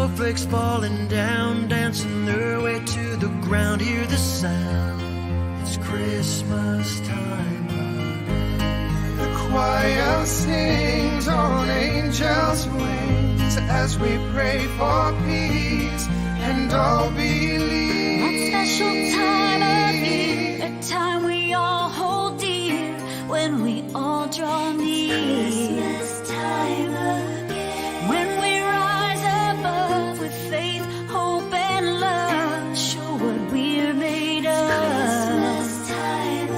snowflakes falling down, dancing their way to the ground. Hear the sound, it's Christmas time again. The choir sings on angels' wings as we pray for peace and all believe. That special time of year, a time we all hold dear, when we all draw near. Christmas time again. When we rise above with faith, hope, and love, show what we're made of. Christmas time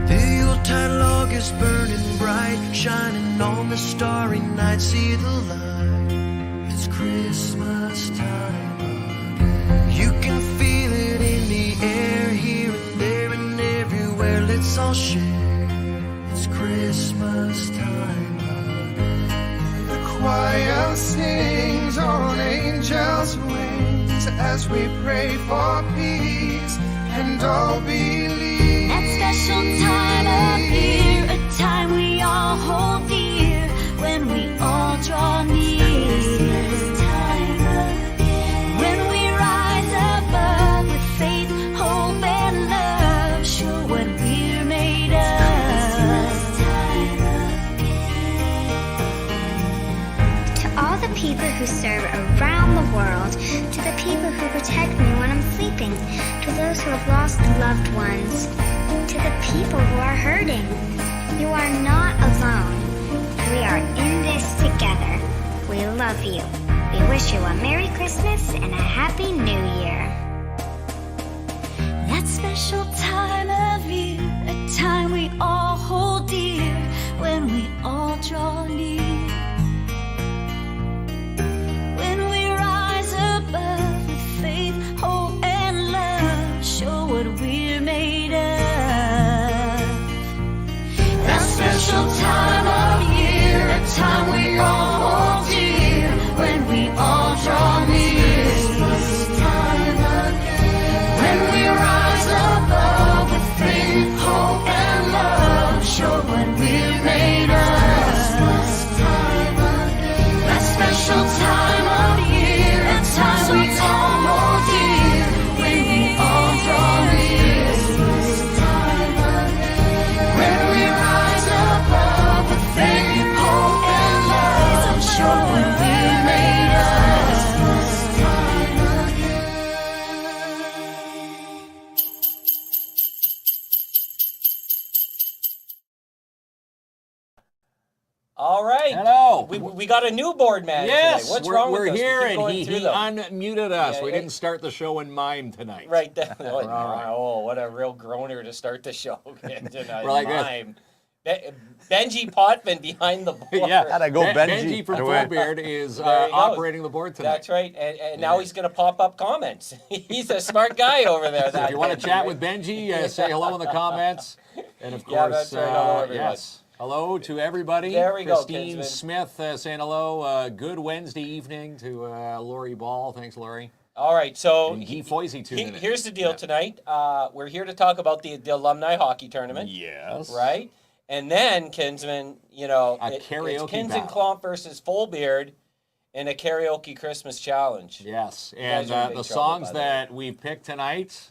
The Yuletide log is burning bright, shining on the starry night. See the light, it's Christmas time again. You can feel it in the air, here and there and everywhere. Let's all share, it's Christmas time again. The choir sings on angels' wings as we pray for peace and all believe. That special time of year, a time we all hold dear, when we all draw near. Christmas time again. When we rise above with faith, hope, and love, show what we're made of. Christmas time again. To all the people who serve around the world, to the people who protect me when I'm sleeping, to those who have lost loved ones, to the people who are hurting, you are not alone. We are in this together. We love you. We wish you a Merry Christmas and a Happy New Year. That special time of year, a time we all hold dear, when we all draw near. When we rise above with faith, hope, and love, show what we're made of. That special time of year, a time we all hold dear, when we all draw near. Christmas time again. When we rise above with faith, hope, and love, show what we're made of. Christmas time again. That special time of year, a time we all hold dear, when we all draw near. Christmas time again. When we rise above with faith, hope, and love, show what we're made of. Christmas time again. All right. Hello. We got a new board man Yes, today. What's we're, wrong we're with us? here, We keep and going he through them. unmuted us. Yeah, We yeah. didn't start the show in mime tonight. Right. Oh, right. what a real groaner to start the show. We're like this. Mime. Benji Potvin behind the board. Yeah. How'd I go, Benji? Benji from Fullbeard is There he goes. operating the board tonight. That's right. And now he's going to pop up comments. He's a smart guy over there. So if you want to chat with Benji, say hello in the comments. And of course, Yeah, that's right. Hello, everyone. yes. Hello to everybody. There we go, Christine Kinsman. Smith saying hello. Good Wednesday evening to Lori Ball. Thanks, Lori. All right. So And Guy Foisey tuning in. here's the deal Yeah. tonight. We're here to talk about the Alumni Hockey Tournament. Yes. Right? And then, Kinsman, you know, A it's karaoke KINZ and battle. KLOMP versus Fullbeard in a karaoke Christmas challenge. Yes, guys and are in big the trouble, songs by the way. that we picked tonight,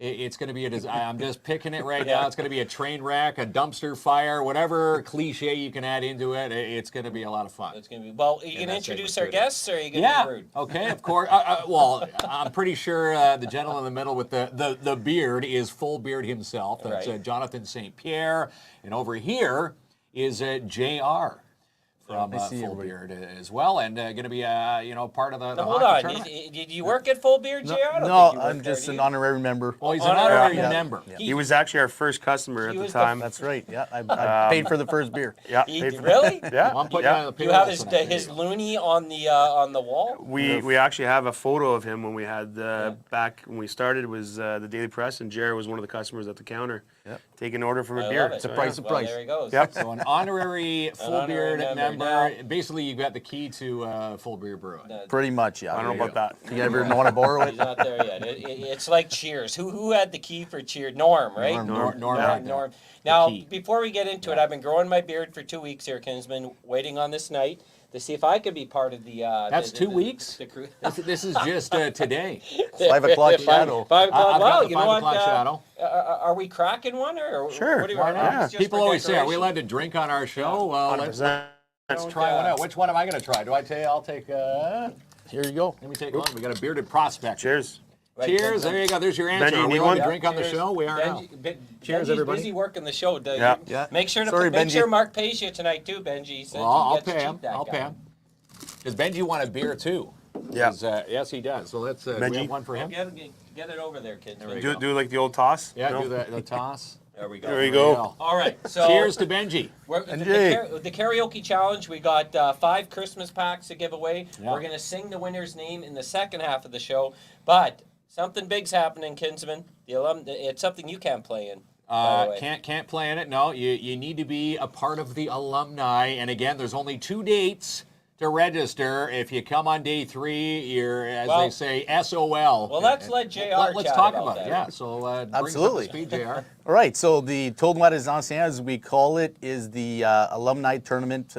it's going to be I'm just picking it right Yeah. now. It's going to be a train wreck, a dumpster fire, whatever cliche you can add into it. It's going to be a lot of fun. It's going to be, well, are you going to that's it, introduce let's our do it. guests, or are you going to Yeah. be rude? Okay. Of course. Well, I'm pretty sure the gentleman in the middle with the beard is Fullbeard himself. That's Right. Jonathan St. Pierre, and over here is Jr. from Nice to see everybody. Fullbeard as well, and going to be part of the Now, hold hockey on. tournament. Did you work at Fullbeard, JR? I don't No, think you I'm worked there, just do an you? honorary member. Well, he's an Honorary honorary Yeah. member. Yeah. He was actually our first customer at He the was the time. That's right. Yeah, I paid for the first beer. Yeah, He- paid for- really? Yeah, I'm putting yeah. you on the You have payroll tonight. his loony on the wall? We actually have a photo of him when we had back when we started. It was the Daily Press, and Jared was one of the customers at the counter, Yep. taking an order for I a beer. love it. It's a price. Well, there he goes. Yep. So an honorary honorary Fullbeard member, customer. Basically, you got the key to full beer brewing. Pretty much, yeah. I don't know about that. You ever want to borrow He's it? not there yet. It's like Cheers. Who had the key for Cheers? Norm, right? Norm had Norm. Now, key. before we get into it, I've been growing my beard for 2 weeks here, Kinsman, waiting on this night to see if I could be part of the. That's 2 weeks? The crew. This is just today. 5 o'clock shadow. 5 o'clock. I've Well, got the you know 5 what? o'clock shadow. Are we cracking one or Sure, What do you, why not? just People for always say, "Are we decoration? allowed to drink on our show?" Well, let's 100%. try one out. Which one am I going to try? Do I tell you? I'll take. Here you go. Let me take one. We got a bearded prospect. Cheers. Right, Cheers. Kinsman. There you go. There's your answer. Benji, Are we need allowed one? to drink on the Cheers. show? We are now. Cheers, Benji's everybody. busy working the show. Yeah. Yeah. Make sure to Sorry, make Benji. sure Mark pays you tonight too, Benji. He said Well, he I'll gets pay cheap, him. that I'll guy. pay him. Does Benji want a beer too? Yeah. 'Cause, yes, he does. So let's we Benji? have one for him. Get it over there, kids. Do like the old toss. Yeah, you know? do the toss. There we go. There you go. All right. So Cheers to Benji. The karaoke challenge. We got 5 Christmas packs to give away. Yeah. We're gonna sing the winner's name in the second half of the show. But something big's happening, Kinsman. It's something you can't play in. By the way. Can't play in it. No, you need to be a part of the alumni. And again, there's only 2 dates to register. If you come on day 3, you're, as Well- they say, SOL. Well, let's let JR Let's chat talk about about that. it. Yeah. So bring us up to Absolutely. speed, JR. All right, so the Tournoi des Anciens, as we call it, is the alumni tournament.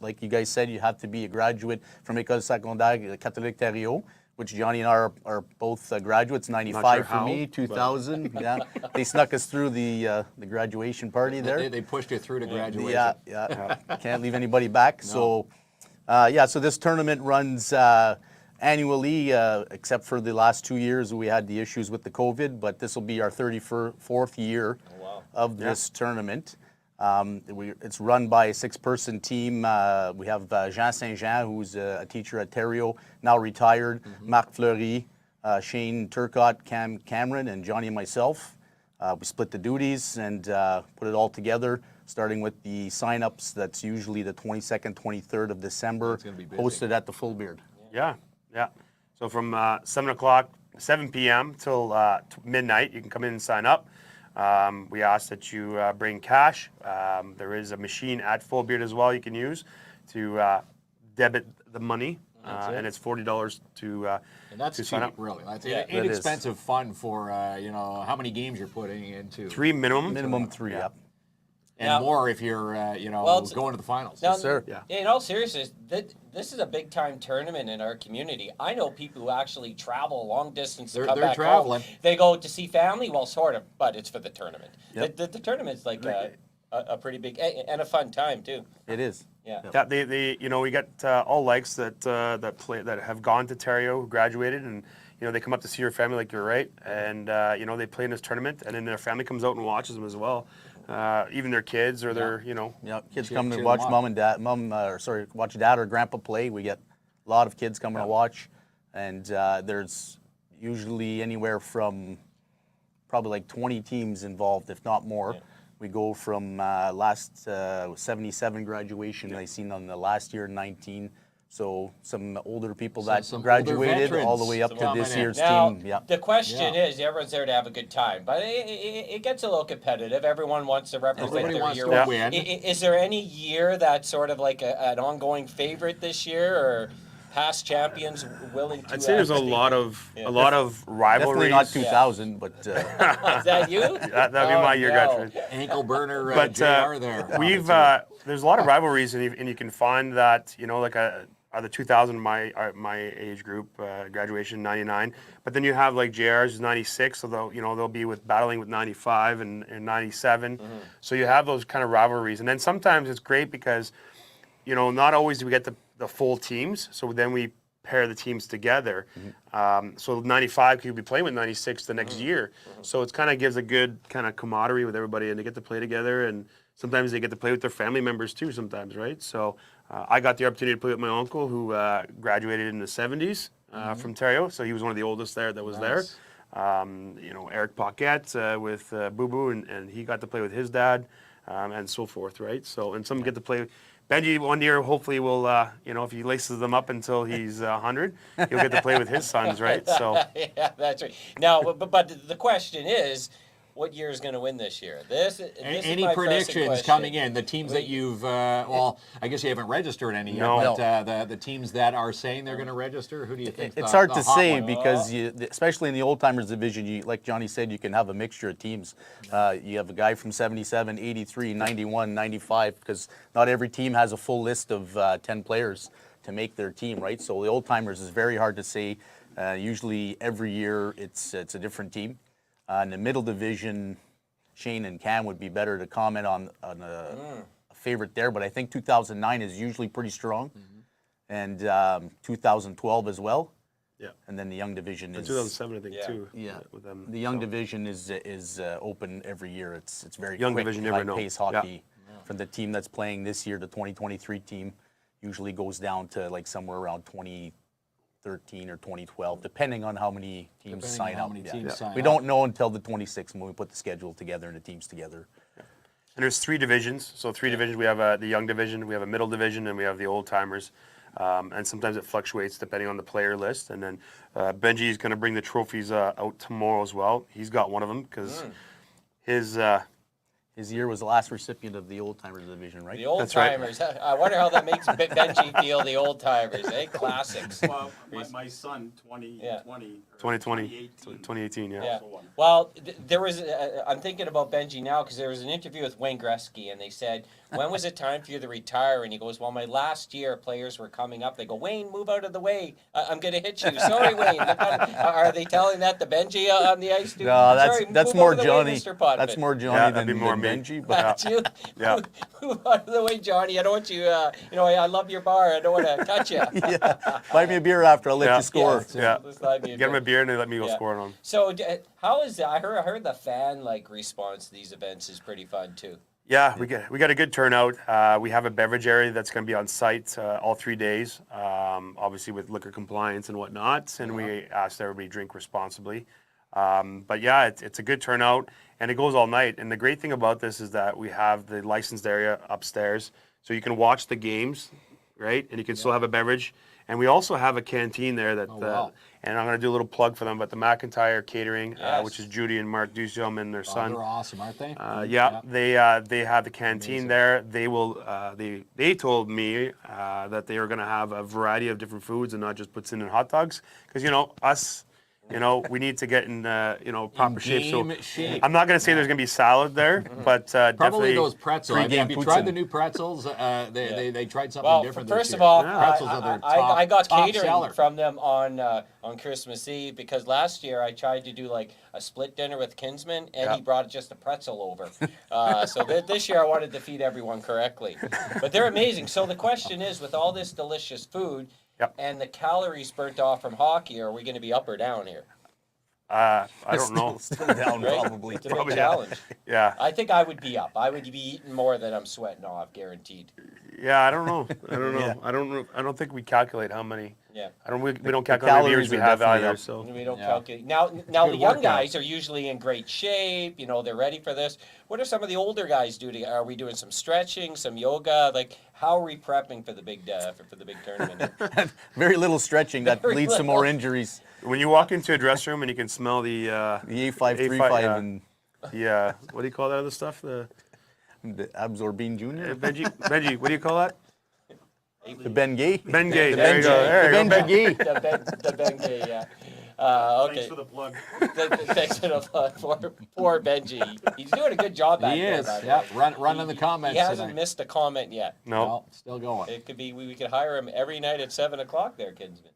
Like you guys said, you have to be a graduate from École Secondaire Catholique Theriault, which Johnny and I are both graduates. 95 sure for how, me, 2000. Yeah, they snuck us through the graduation party there. They pushed you through to graduation. Yeah. Can't leave anybody back. So, so this tournament runs annually, except for the last 2 years we had the issues with the COVID, but this will be our 34th year of this tournament. It's run by a 6-person team. We have Jean Saint-Jean, who's a teacher at Theriault, now retired, Marc Fleury, Shane Turcotte, Cameron, and Johnny and myself. We split the duties and put it all together, starting with the sign-ups. That's usually the 22nd, 23rd of December, gonna be busy. hosted at the Full Beard. Yeah. So from 7 p.m. till midnight, you can come in and sign up. We ask that you bring cash. There is a machine at Full Beard as well you can use to debit the money, and it's $40 to And that's to cheap, sign up. really. That's Yeah. That is. inexpensive fun for how many games you're putting into. 3 minimum. Minimum 3, Yeah. yep. And Now- more if you're Well, it's- going to the finals. Now, sir. Yeah. In all seriousness, this is a big time tournament in our community. I know people who actually travel long distance to They're- come they're back traveling. home. They go to see family, well, sort of, but it's for the tournament. Yep. The tournament's like a pretty big and a fun time too. It is. Yeah. Yeah, they we got all likes that have gone to Theriault, who graduated, and they come up to see your family, like you're right, and they play in this tournament, and then their family comes out and watches them as well, even their kids or their Yeah, kids Cheer- come cheer to watch them on. watch dad or grandpa play. We get a lot of kids coming to watch, and there's usually anywhere from probably like 20 teams involved, if not more. Yeah. We go from last 77 graduation I seen on the last year 19. So some older people that some older graduated all the veterans way up some to this coming in. year's Now, team. Yeah. the question Yeah. is, everyone's there to have a good time, but it gets a little competitive. Everyone wants to represent Everybody their wants year. to well. win. Is there any year that's sort of like an ongoing favorite this year, or past champions willing to? I'd say there's a stay lot there? of Yeah. Definitely rivalries. not 2000, but Is that you? That'd be my year, graduate. Ankle burner But JR there. we've there's a lot of rivalries, and you can find that like the 2000 my age group graduation 99, but then you have like JR's is 96, so they'll be battling with 95 and 97, so you have those kind of rivalries, and then sometimes it's great because not always do we get the full teams, so then we pair the teams together. So 95 could be playing with 96 the next year. So it kind of gives a good kind of camaraderie with everybody, and they get to play together, and sometimes they get to play with their family members too sometimes, right? So I got the opportunity to play with my uncle who graduated in the 70s from Theriault. So he was one of the oldest there that was there. Eric Paquette with Boo Boo, and he got to play with his dad and so forth, right? So, and some get to play. Benji, one year, hopefully, will, if he laces them up until he's 100, he'll get to play with his sons, right? So, Yeah, that's right. Now, but the question is, what year is going to win this year? This Any is my predictions pressing question. coming in? The teams that you've, well, I guess you haven't registered any yet, No. but the teams that are saying they're going to register, who do you think? It's hard to hot say one? because, especially in the old timers division, like Johnny said, you can have a mixture of teams. You have a guy from 77, 83, 91, 95, because not every team has a full list of 10 players to make their team, right? So the old timers is very hard to say. Usually every year it's a different team. In the middle division, Shane and Cam would be better to comment on a favorite there, but I think 2009 is usually pretty strong, and 2012 as well. Yeah. And then the young division is 2007, I think, too. Yeah. With them. the young division is open every year. It's very Young quick, division, you never know. high-paced hockey. For the team that's playing this year, the 2023 team usually goes down to like somewhere around 2013 or 2012, depending on how many teams Depending sign on how up. many teams sign We up. don't know until the 26th when we put the schedule together and the teams together. And there's 3 divisions. So 3 divisions. We have the young division, we have a middle division, and we have the old timers. And sometimes it fluctuates depending on the player list. And then Benji is going to bring the trophies out tomorrow as well. He's got one of them because His year was the last recipient of the old timers division, right? The old That's right. timers. I wonder how that makes Benji feel. The old timers, eh? Classics. Well, my son, 2020, Yeah. 2020, 2018, yeah. Yeah. Well, there was. I'm thinking about Benji now because there was an interview with Wayne Gretzky, and they said, "When was it time for you to retire?" And he goes, "Well, my last year, players were coming up. They go, Wayne, move out of the way. I'm going to hit you. Sorry, Wayne." Are they telling that to Benji on the ice? Dude? No, Sorry, that's move more out of the Johnny. Way, Mr. Potvin. That's more Johnny Yeah, than, that'd be more than me. Benji. But That's you. Yeah. Move out of the way, Johnny. I don't want you. I love your bar. I don't want to touch you. yeah, buy me a beer after. I'll let Yeah. you score. Yeah. Let's buy me a Get him beer. a beer and they let me go Yeah. score on him. So, how is that? I heard the fan response to these events is pretty fun too. Yeah, we got a good turnout. We have a beverage area that's going to be on site all 3 days, obviously with liquor compliance and whatnot. And we asked everybody to drink responsibly. But yeah, it's a good turnout, and it goes all night. And the great thing about this is that we have the licensed area upstairs, so you can watch the games, right? And you can still have a beverage. And we also have a canteen there that, wow. and I'm going to do a little plug for them, but the McIntyre Catering, Yes. which is Judy and Mark Dusium and their Oh, son. they're awesome, aren't they? Yeah, they have the canteen there. They will. They told me that they are going to have a variety of different foods and not just puts in hot dogs, because us. We need to get in, proper shape. So game shape. I'm not going to say there's going to be salad there, but Probably definitely those pretzels. Pre-game Have you poutine. tried the new pretzels? They tried something Well, different first this of year. all, pretzels are their I got top catering seller. from them on Christmas Eve because last year I tried to do like a split dinner with Kinsman and he brought just a pretzel over. So this year I wanted to feed everyone correctly. But they're amazing. So the question is, with all this delicious food and the calories burnt off from hockey, are we going to be up or down here? I don't know. Still down, Right? probably. It's a big challenge. Yeah, I think I would be up. I would be eating more than I'm sweating off, guaranteed. yeah. I don't know. Yeah. I don't think we calculate how many. Yeah. We don't calculate how many beers calories we are have definitely either. up. So We don't Yeah. calculate. Now Good the young workout. guys are usually in great shape. They're ready for this. What are some of the older guys doing? Are we doing some stretching, some yoga? Like, how are we prepping for the big for the big tournament? Very little stretching that Very leads to little. more injuries. when you walk into a dressing room and you can smell the The A535 and what do you call that other stuff? The the Absorbine Jr. Benji, what do you call that? The Ben Gay. Ben Gay. The There you go. There you go. Ben Gay. the Bengay, yeah. Okay. Thanks for the plug. Thanks for the plug for poor Benji. He's doing a good job back He there. is. by the Yeah, way. run in the comments. He hasn't tonight. missed a comment yet. No, No, still going. It could be we could hire him every night at 7:00 there, Kinsman.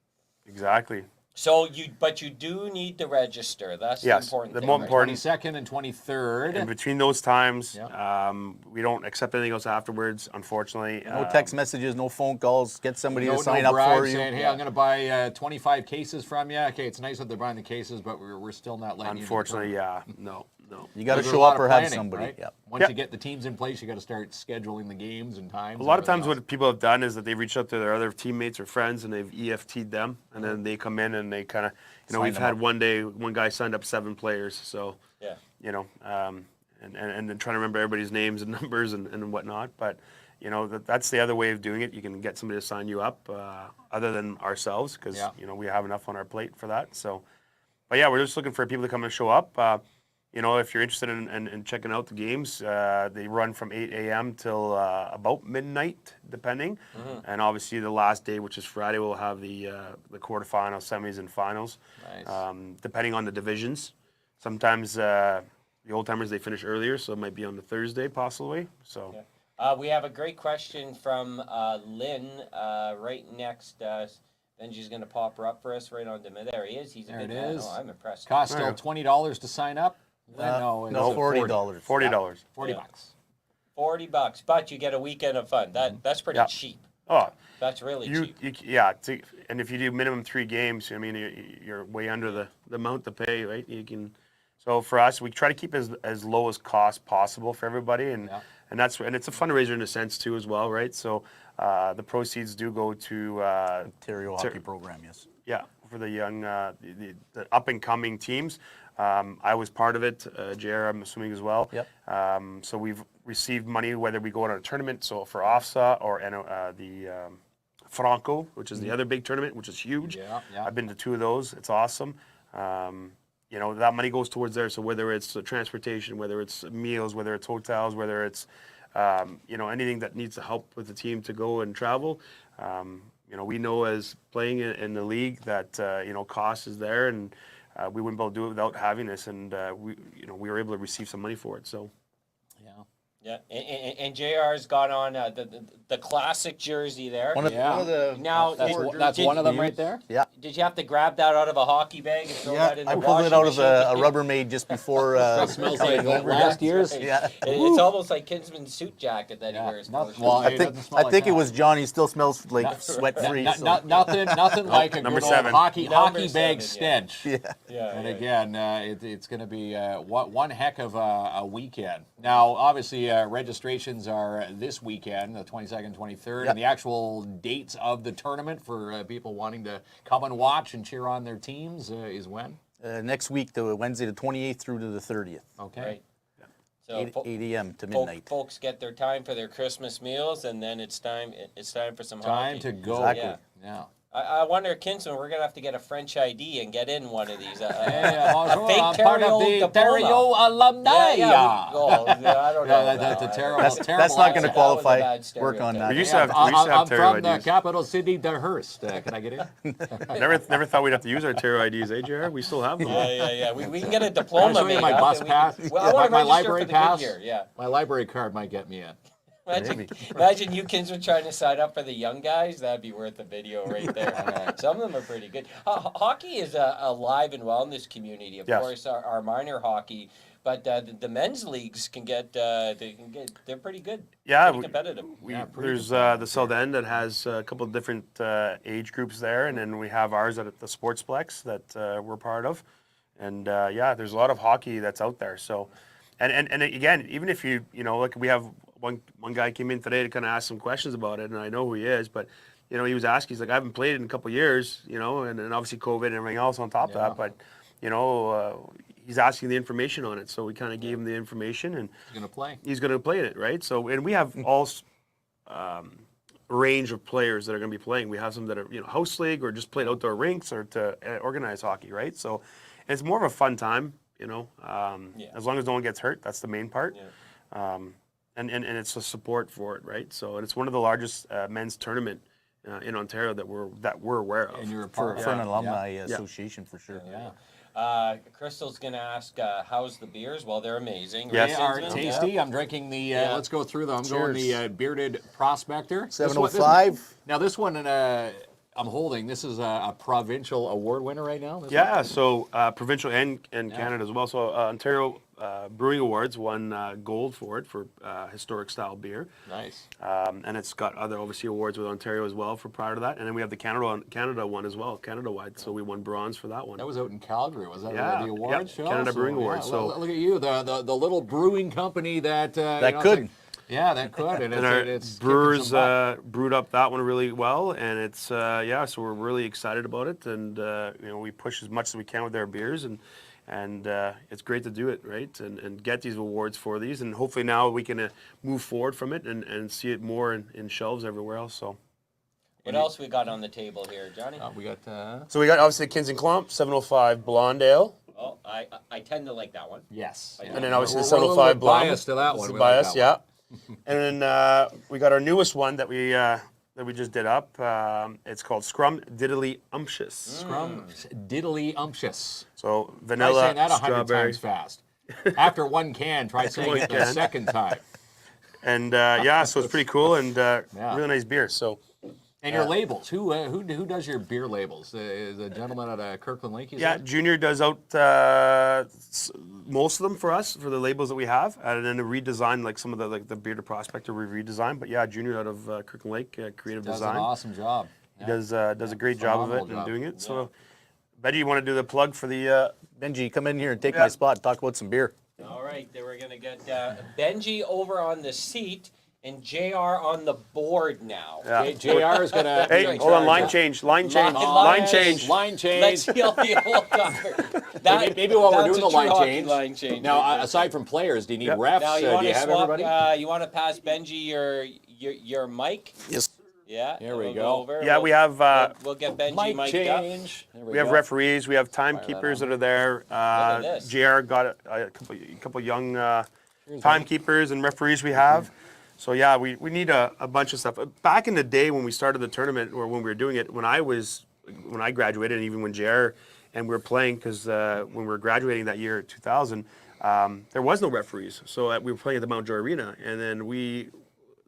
exactly. So you do need to register. That's the Yes, important the thing. more right? important- 22nd and 23rd. And between those times, Yeah. we don't accept anything else afterwards, unfortunately. No text messages, no phone calls. Get somebody No, to sign no up bribes for you. saying, hey, I'm going to buy 25 cases from you. Okay, it's nice that they're buying the cases, but we're still not letting you. Unfortunately, yeah. No. You got to There's a show lot up of or have planning, somebody. right? Yeah. Once Yeah. you get the teams in place, you got to start scheduling the games and times. A lot of times what people have done is that they've reached out to their other teammates or friends and they've EFT'd them, and then they come in and they kind of, Sign we've them had up. one guy signed up 7 players, so, Yeah. and then trying to remember everybody's names and numbers and whatnot, but, that's the other way of doing it. You can get somebody to sign you up other than ourselves because, Yeah. we have enough on our plate for that, so. But yeah, we're just looking for people to come and show up. you know, if you're interested in checking out the games, they run from 8 a.m. till about midnight, depending. And obviously the last day, which is Friday, we'll have the quarterfinals, semis, and finals, depending on the divisions. Sometimes the old timers, they finish earlier, so it might be on the Thursday possibly. So. We have a great question from Lynn right next. Benji's going to pop her up for us right on the mid. There he is. He's a There good it man. is. Oh, I'm impressed. Cost still $20 to sign up? No, it's $40. $40. $40. $40, but you get a weekend of fun. That's pretty cheap. Oh, That's really cheap. And if you do minimum 3 games, I mean, you're way under the amount to pay, right? So for us, we try to keep as low as cost possible for everybody, and it's a fundraiser in a sense too as well, right? So the proceeds do go to Theriault hockey program, yes. Yeah, for the young, the up and coming teams. I was part of it, JR, I'm assuming as well. Yep. So we've received money whether we go on a tournament, so for OFSA or the Franco, which is the other big tournament, which is huge. Yeah. I've been to 2 of those. It's awesome. You know, that money goes towards there. So whether it's transportation, whether it's meals, whether it's hotels, whether it's, you know, anything that needs to help with the team to go and travel. You know, we know as playing in the league that, you know, cost is there, and we wouldn't be able to do it without having this. And, we were able to receive some money for it. So. Yeah, and JR's got on the classic jersey there. One of the Now, That's one of them right there? Yeah. Did you have to grab that out of a hockey bag and throw that in the I washing pulled it out of machine? a Rubbermaid just before. Smells like last year's. Yeah. It's almost like Kinsman's suit jacket that he wears. most of the Well, time. I think it was Johnny. Still smells like sweat free. Nothing like a Number good old 7. hockey Number bag 7, stench. Yeah, And again, it's going to be one heck of a weekend. Now, obviously, registrations are this weekend, the 22nd, 23rd, and the actual dates of the tournament for people wanting to come and watch and cheer on their teams is when? Next week, the Wednesday the 28th through to the 30th. Okay. Right. So 8 a.m. to midnight. folks get their time for their Christmas meals, and then it's time for some Time hockey. to go. Exactly. Yeah. I wonder, Kinsman, we're gonna have to get a French ID and get in one of these. Bonjour, fake I'm part of Theriault the diploma. Theriault Alumni. I don't know. That's a terrible, That's terrible not going to accent. qualify. Work on that. We used to have I'm Theriault from the IDs. capital city, the Hearst. Can I get in? Never thought we'd have to use our Theriault IDs, JR? We still have them. Yeah. We can get a diploma I'll show you made my up, bus and we pass, can- Well, I want to my register library for the pass. good year. Yeah. My library card might get me in. Imagine you kids were trying to sign up for the young guys. That'd be worth a video right there. Some of them are pretty good. Hockey is alive and well in this community. Of course, our minor hockey, but the men's leagues can get they're pretty good. Yeah, pretty competitive. There's the South End that has a couple of different age groups there, and then we have ours at the Sportsplex that we're part of. And there's a lot of hockey that's out there. So, and again, even if you know, like we have one guy came in today to kind of ask some questions about it, and I know who he is, but you know, he was asking, he's like, I haven't played it in a couple of years, you know, and obviously COVID and everything else on top of that, but you know, he's asking the information on it, so we kind of gave him the information, and He's going to play. he's going to play in it, right? So, and we have all range of players that are going to be playing. We have some that are, you know, house league or just played outdoor rinks or to organize hockey, right? So it's more of a fun time, you know, as long as no one gets hurt, that's the main part. And it's a support for it, right? So, and it's one of the largest men's tournament in Ontario that we're aware of. And you're a For part an alumni association, for sure. Crystal's gonna ask, how's the beers? Well, they're amazing. Yes. They right, are Kinsman? tasty. I'm drinking the, let's go through them. I'm going the Bearded Prospector. This one- 705. Now, this one I'm holding, this is a provincial award winner right now? This Yeah, so provincial and Canada as well. So Ontario Brewing Awards won gold for it for historic style beer. Nice. And it's got other obviously awards with Ontario as well for prior to that. And then we have the Canada one as well, Canada-wide. So we won bronze for that one. That was out in Calgary. Was that Yeah, the award yep, show? Canada Brewing Awards, so- look at you, the little brewing company that That you know, could. it's like- yeah, that could. And, And our it's kicking brewers some butt. brewed up that one really well, and it's so we're really excited about it, and you know, we push as much as we can with our beers, and it's great to do it, right, and get these awards for these, and hopefully now we can move forward from it and see it more in shelves everywhere else. So. What else we got on the table here, Johnny? We got So we got obviously KINZ and KLOMP 705 Blonde Ale. Oh, I tend to like that one. Yes. And then obviously We're a little 705 bit Blonde. biased to that This one. is We like biased, that yeah. And then we got our newest one that we just did up. It's called Scrum Diddly Umptious. Scrum diddly umptious. So Try vanilla, saying that 100 strawberry, times fast. After one can, try saying it the second time. and yeah, so it's pretty cool and really nice beer. So. And your labels. Who does your beer labels? Is a gentleman at Kirkland Lake? Yeah, Junior does out most of them for us for the labels that we have, and then we redesign like some of the beer to prospector we redesigned. But yeah, Junior out of Kirkland Lake, creative Does design. an awesome job. He does a great job of it Phenomenal and job. doing it. So, Benji, you want to do the plug for the? Benji, come in here and take my spot. Talk about some beer. All right, then we're gonna get Benji over on the seat and JR on the board now. Yeah. JR is gonna. Hey, hold on, line change. Line Line Let's change. heal the old cover. Maybe while we're That's doing a the line true hockey change. line change. Now, aside from players, do you need refs? Now you Do want you to have swap? everybody? You want to pass Benji your mic? Yes. Yeah. There we we'll go. over. Yeah, we have We'll get Benji Mic mic'd change. There we have go. referees, we have timekeepers that are there. at this. JR got a couple young timekeepers and referees we have. So yeah, we need a bunch of stuff. Back in the day when we started the tournament, or when we were doing it, when I graduated, and even when JR and we were playing, because when we were graduating that year, 2000, there was no referees. So we were playing at the Mount Joy Arena, and then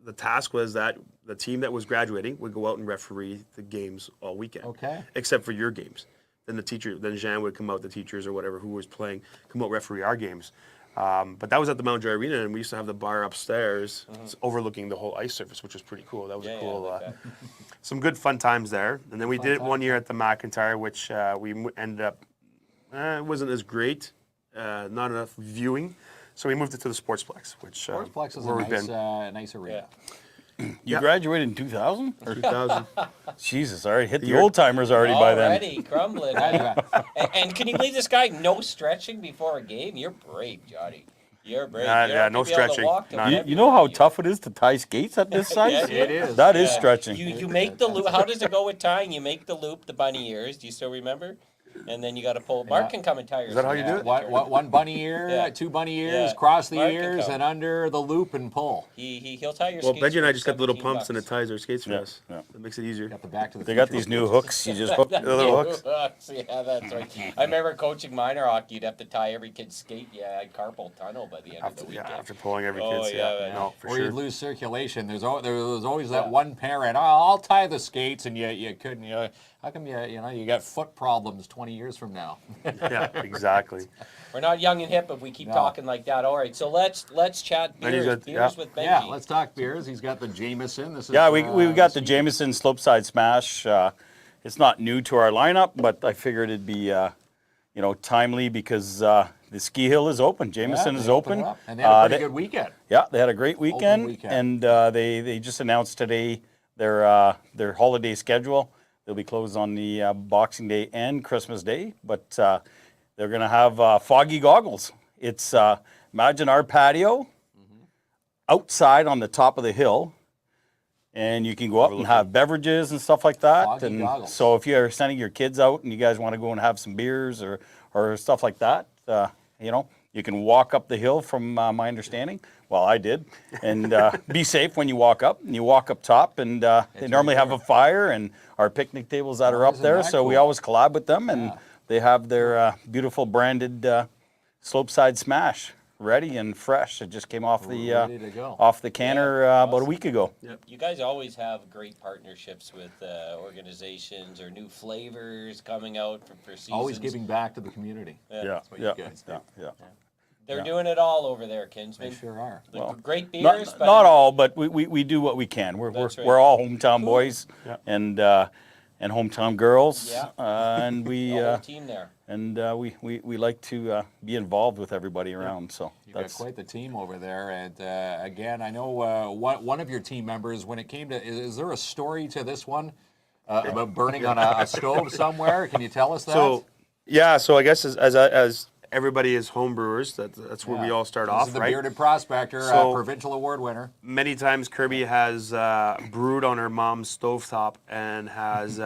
the task was that the team that was graduating would go out and referee the games all weekend. Okay. Except for your games. Then then Jean would come out, the teachers or whatever who was playing, come out referee our games. But that was at the Mount Joy Arena, and we used to have the bar upstairs overlooking the whole ice surface, which was pretty cool. That was cool. like that. Some good fun times there. And then we did it one year at the McIntyre, which we ended up, it wasn't as great, not enough viewing. So we moved it to the Sportsplex, which Sportsplex is where a we've nice, been. nice arena. You graduated in 2000? 2000. Jesus, already hit the old timers already by then. Already crumbling. And can you believe this guy no stretching before a game? You're brave, Johnny. You're brave. Yeah, You yeah, don't no have to be able to stretching. walk to None. You every know how game. tough it is to tie skates at this size? Yeah, It is. That is Yeah. stretching. You make the loop. How does it go with tying? You make the loop, the bunny ears. Do you still remember? And then you got to pull. Mark can come and tie your. Is that how you do it? One bunny ear, Yeah. two bunny ears, Yeah. cross the Mark can ears, come. and under the loop and pull. He'll tie your. Well, skates Benji and I for just got the little $17. pumps and it ties our skates for Yeah, us. yeah. That makes it easier. Got the back to the. They got future these new hooks. You just hook The little hooks. Yeah, that's right. I remember coaching minor hockey. You'd have to tie every kid's skate. Yeah, I'd carpal tunnel by the end of the weekend. After pulling every Oh, kid's. yeah, Yeah, man. no, for Or sure. you'd lose circulation. There was always that one parent. Oh, I'll tie the skates, and you couldn't. How come you got foot problems 20 years from now? Yeah, exactly. We're not young and hip if we keep No. talking like that. All right, so let's chat Benji's beers, got- beers yeah. with Benji. Yeah, let's talk beers. He's got the Jameson. This is Yeah, we got the sweet. Jameson Slopeside Smash. It's not new to our lineup, but I figured it'd be timely because the ski hill is open. Jameson Yeah, is they opened open. up. And they had a pretty good weekend. Yeah, they had a great weekend, weekend. and they just announced today their holiday schedule. They'll be closed on the Boxing Day and Christmas Day, but they're going to have foggy goggles. It's imagine our patio outside on the top of the hill, and you can go up and have beverages and stuff like that. Foggy And goggles. so if you're sending your kids out and you guys want to go and have some beers or stuff like that, you can walk up the hill from my understanding. Well, I did. And be safe when you walk up. And you walk up top, and they normally have a fire and our picnic tables that are up isn't there. that So we cool? always collab with them, and they have their beautiful branded Slopeside Smash ready and fresh. It just came off Ready to go. the canner about a week ago. You guys always have great partnerships with organizations or new flavors coming out for seasons. Always giving back to the community. Yeah, That's what you guys do. yeah. They're doing it all over there, Kinsman. They sure are. The great Not, beers, but not all, but we do what we can. That's right. We're all hometown boys and hometown girls, Yeah. and we the whole team there. we like to be involved with everybody around. So You've got quite the team over there. And again, I know one of your team members, when it came to, is there a story to this one about burning on a stove somewhere? Can you tell us that? So, yeah, so I guess as everybody is home brewers, that's where we all start This off, is the right? Bearded Prospector, So- provincial award winner. Many times Kirby has brewed on her mom's stovetop and has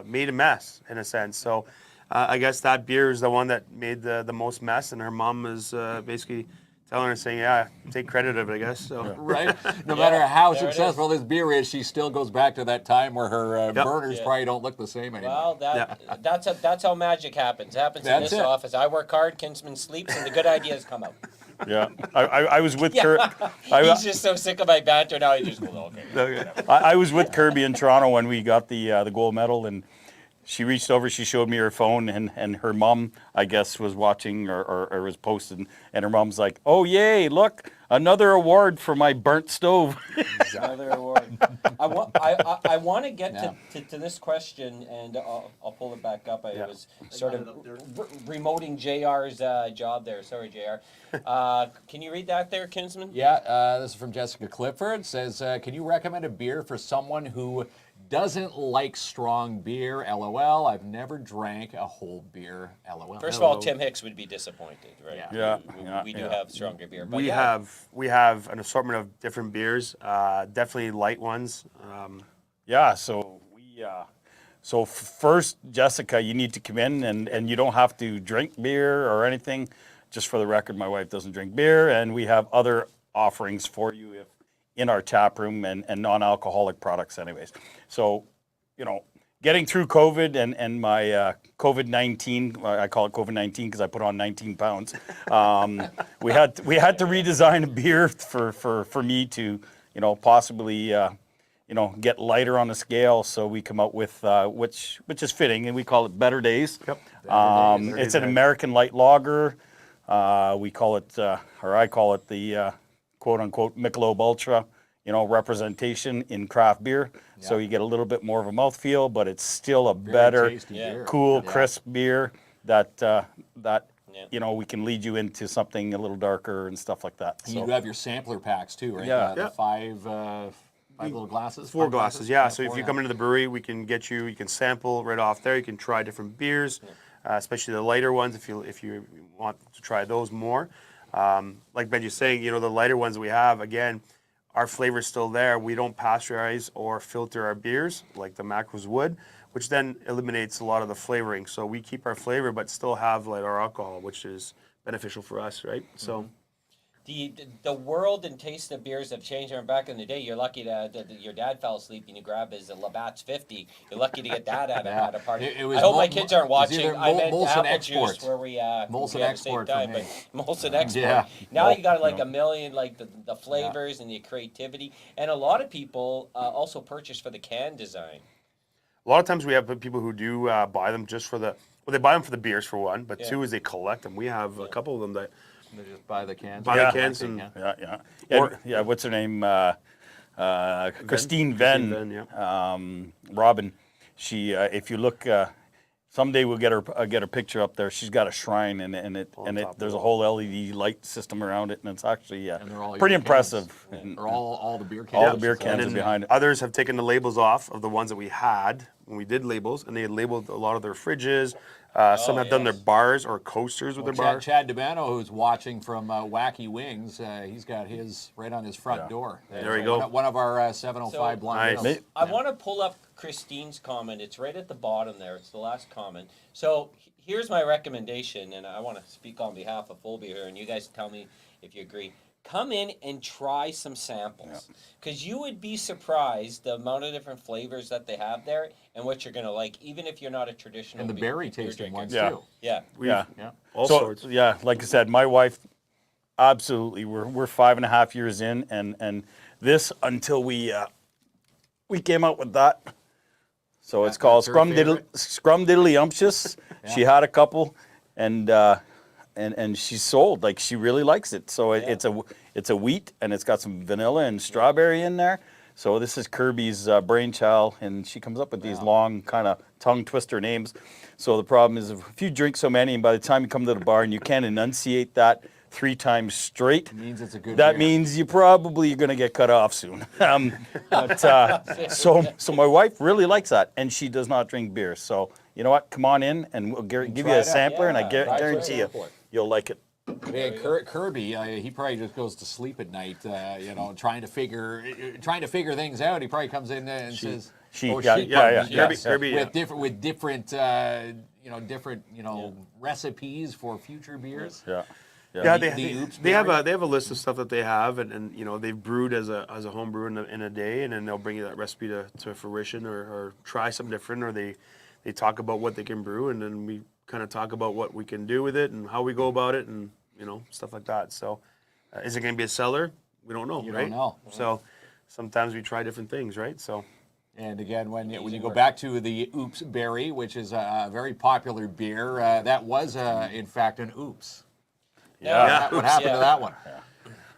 made a mess in a sense. So I guess that beer is the one that made the most mess, and her mom is basically telling her, saying, "Yeah, take credit of it, I guess." So. Right? No matter how there it successful this beer is, she still goes back to that time where her burners Yeah. probably don't look the same anymore. Well, that's how magic happens. It happens in That's this it. office. I work hard, Kinsman sleeps, and the good ideas come out. Yeah, I was with Kirby. He's just so sick of my banter now. He just goes, okay. I was with Kirby in Toronto when we got the gold medal, and she reached over, she showed me her phone, and her mom, I guess, was watching or was posted, and her mom's like, "Oh yay, look, another award for my burnt stove." Another award. I want to get to this question, and I'll pull it back up. I was sort of remoting JR's job there. Sorry, JR. Can you read that there, Kinsman? Yeah, this is from Jessica Clifford. Says, can you recommend a beer for someone who doesn't like strong beer? LOL. I've never drank a whole beer. LOL. First of all, Tim Hicks would be disappointed, right? Yeah. We do have stronger beer. But We have an assortment of different beers, definitely light ones. Yeah, so first, Jessica, you need to come in, and you don't have to drink beer or anything. Just for the record, my wife doesn't drink beer, and we have other offerings for you in our tap room and non-alcoholic products anyways. So, getting through COVID and my COVID-19, I call it COVID-19 because I put on 19 pounds. We had to redesign a beer for me to, possibly, get lighter on the scale. So we come out with which is fitting, and we call it Better Days. Yep. It's an American light lager. We call it, or I call it the quote-unquote Michelob Ultra, representation in craft beer. So you get a little bit more of a mouthfeel, but it's still a better, tasty beer. cool, crisp beer that we can lead you into something a little darker and stuff like that. You have your sampler packs too, right? Yeah. The five little glasses? 4 Five glasses, yeah. So if four, you come into the brewery, we can get you can sample right off there. You can try different beers, especially the lighter ones if you want to try those more. Like Benji's saying, the lighter ones we have, again, our flavor's still there. We don't pasteurize or filter our beers like the macros would, which then eliminates a lot of the flavoring. So we keep our flavor but still have our alcohol, which is beneficial for us, right? So. The world and taste of beers have changed. And back in the day, you're lucky that your dad fell asleep and you grab his Labatt's 50. You're lucky to get that at a party. It I hope my kids aren't watching. either I meant Molson apple Export. juice where we Molson we had the same Export for time, me. but Molson Export. Yeah. Now you got a million the flavors and the creativity, and a lot of people also purchase for the can design. A lot of times we have people who do buy them just for they buy them for the beers for one, but two is they collect them. We have a couple of them that They just buy the cans. buy the cans and Yeah. What's her name? Christine Venn. Robin. She, if you look, someday we'll get her picture up there. She's got a shrine and there's a whole LED light system around it, and it's actually they're all pretty your impressive. cans. Or all the beer cans. All the beer cans are behind it. others have taken the labels off of the ones that we had when we did labels, and they had labeled a lot of their fridges. Some have done their bars or coasters with their bars. Chad DeBano, who's watching from Wacky Wings, he's got his right on his front door. There you go. One of our 705 blind Nice. ales. I want to pull up Christine's comment. It's right at the bottom there. It's the last comment. So here's my recommendation, and I want to speak on behalf of Full Beer here, and you guys tell me if you agree. Come in and try some samples, because you would be surprised the amount of different flavors that they have there and what you're going to like, even if you're not a traditional And the beer berry tasting drinker. ones Yeah. too. Yeah. Yeah. All So, sorts. yeah, like I said, my wife, absolutely. We're 5.5 years in, and this until we came out with that. So it's called that's her favorite? Scrumdiddlyumptious. She had a couple, and she's sold. Like, she really likes it. So it's a wheat, and it's got some vanilla and strawberry in there. So this is Kirby's brainchild, and she comes up with these long kind of tongue twister names. So the problem is if you drink so many, and by the time you come to the bar and you can't enunciate that 3 times straight, It means it's a good that beer. means you're probably going to get cut off soon. So my wife really likes that, and she does not drink beer. So you know what? Come on in, and we'll give you try a it out. sampler, and I Yeah, try guarantee you, you'll like it. Yeah, Kirby, he probably just goes to sleep at night, trying to figure things out. He probably comes in and says, She, "Oh, yeah, shit, yeah, Kirby, yeah. yes." Kirby, with different different recipes for future beers. Yeah. Yeah, Oops they have berry. a list of stuff that they have, and they've brewed as a home brew in a day, and then they'll bring you that recipe to fruition or try something different, or they talk about what they can brew, and then we kind of talk about what we can do with it and how we go about it, and stuff like that. So, is it going to be a seller? We don't know, You right? don't know. So, sometimes we try different things, right? So. And again, when you go back to the Oops Berry, which is a very popular beer, that was in fact an Oops. Yeah. What happened to that one?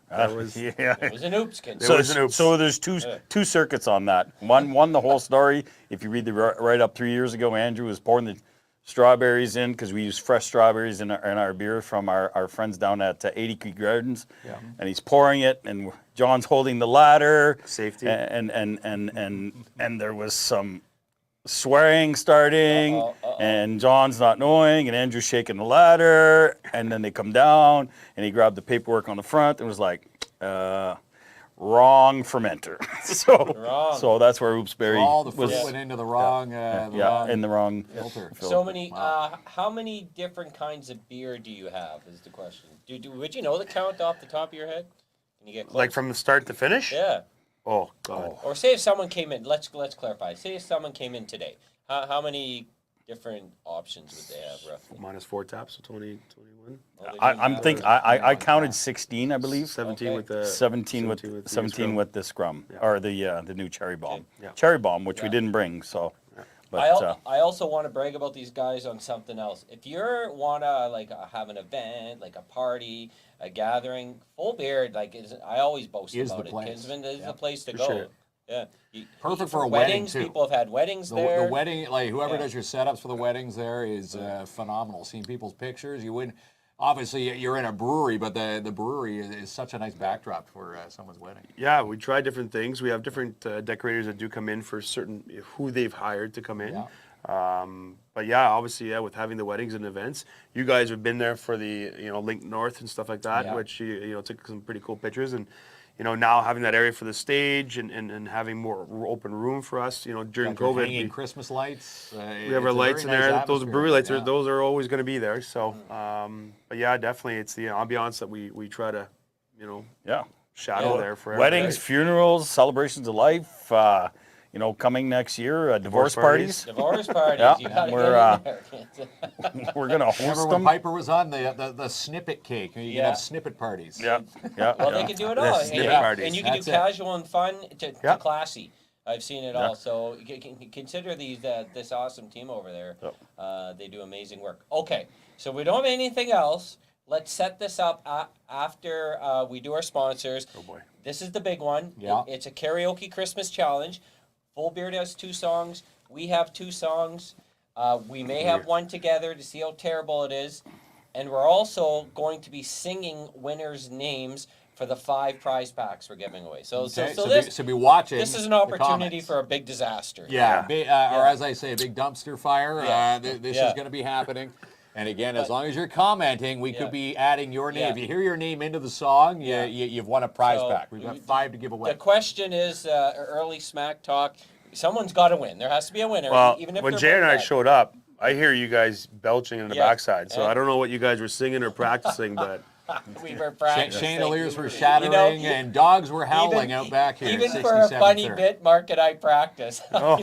That was It was an oops, kid. So there's two circuits on that. One the whole story. If you read the write up 3 years ago, Andrew was pouring the strawberries in because we use fresh strawberries in our beer from our friends down at 80 Creek Gardens. Yeah. And he's pouring it, and John's holding the ladder. Safety. And there was some swearing starting, and John's not knowing, and Andrew's shaking the ladder, and then they come down, and he grabbed the paperwork on the front and was like, wrong fermenter. So that's where Oops Berry All the fruit was. went into the wrong, In the wrong filter. So many. How many different kinds of beer do you have? Is the question. Would you know the count off the top of your head? Can you get close? Like from the start to finish? Yeah. Oh, God. Or say if someone came in. Let's clarify. Say if someone came in today. How many different options would they have roughly? Minus 4 taps, so 20, 21. Oh, they I'm do thinking. that. I counted 16, I believe. 17 Okay. with the 17 with the 17 scrum. with the scrum or the new cherry bomb. Yeah. Cherry bomb, which we didn't bring. So, but I also want to brag about these guys on something else. If you wanna have an event, like a party, a gathering, Full Beard, I always boast Is about the it. place. Kinsman is the place to Appreciate go. it. Yeah. Perfect for a wedding, weddings. too. People have had weddings The there. wedding, whoever Yeah. does your setups for the weddings there is phenomenal. Seeing people's pictures, you wouldn't. Obviously, you're in a brewery, but the brewery is such a nice backdrop for someone's wedding. Yeah, we try different things. We have different decorators that do come in for certain who they've hired to come in. Yeah. But yeah, obviously, with having the weddings and events, you guys have been there for the Link North and stuff like that, Yeah. which took some pretty cool pictures, and now having that area for the stage and having more open room for us, during Got your COVID. hanging Christmas lights. We have our lights in there. Those brewery lights, those are always going to be there. So, but yeah, definitely, it's the ambiance that we try to, yeah. shadow there for Weddings, everybody. funerals, celebrations of life. Coming next year, divorce parties. Divorce parties. Yeah, You gotta we're, get in there. We're gonna host Remember when them. Piper was on the snippet cake? You can Yeah. have snippet parties. Yeah, yeah. Well, yeah. they can do it all. snippet And, parties. and you can do That's it. casual and fun to Yeah. classy. I've seen it all. So consider this awesome team over there. They do amazing work. Okay, so we don't have anything else. Let's set this up after we do our sponsors. Oh boy. This is the big one. Yeah. It's a karaoke Christmas challenge. Full Beard has 2 songs. We have 2 songs. We may have one together to see how terrible it is. And we're also going to be singing winners' names for the 5 prize packs we're giving away. So be watching. this is an the opportunity comments. for a big disaster. Yeah, or as I say, a big dumpster fire. Yeah. This Yeah. is going to be happening. And again, as long as you're commenting, we could be adding your name. Yeah. If you hear your name into the song, you've won a prize So, pack. We've got 5 to give away. The question is early smack talk. Someone's got to win. There has to be a winner. Well, even if when they're Jay and both I bad. showed up, I hear you guys belching in the Yeah. backside. So And- I don't know what you guys were singing or practicing, but we were practicing. Chandeliers were shattering and dogs were howling out back here. Even at for a 67th funny Third. bit, Mark and I practice. oh,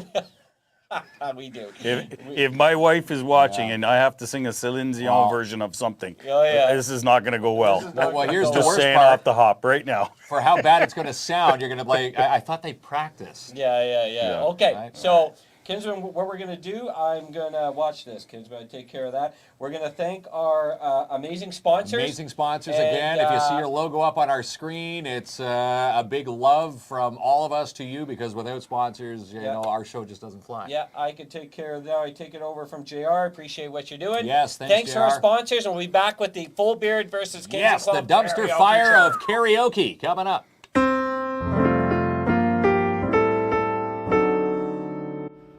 We do. If my wife is watching and I have to sing a Celine Dion Wow. version of something, Oh, yeah. this is not going to go well. Well, here's the Just worst saying part. off the hop right now. For how bad it's going to sound, you're going to I thought they practiced. Yeah. Okay, Right. so Kinsman, what we're gonna do? I'm gonna watch this, Kinsman. Take care of that. We're gonna thank our amazing sponsors. Amazing sponsors And, again. If you see your logo up on our screen, it's a big love from all of us to you because without sponsors, you know, our show just doesn't fly. Yeah, I can take care of that. I take it over from JR. Appreciate what you're doing. Yes, thanks, to our JR. sponsors, and we'll be back with the Full Beard versus KINZ Yes, the and KLOMP dumpster karaoke fire show. of karaoke coming up.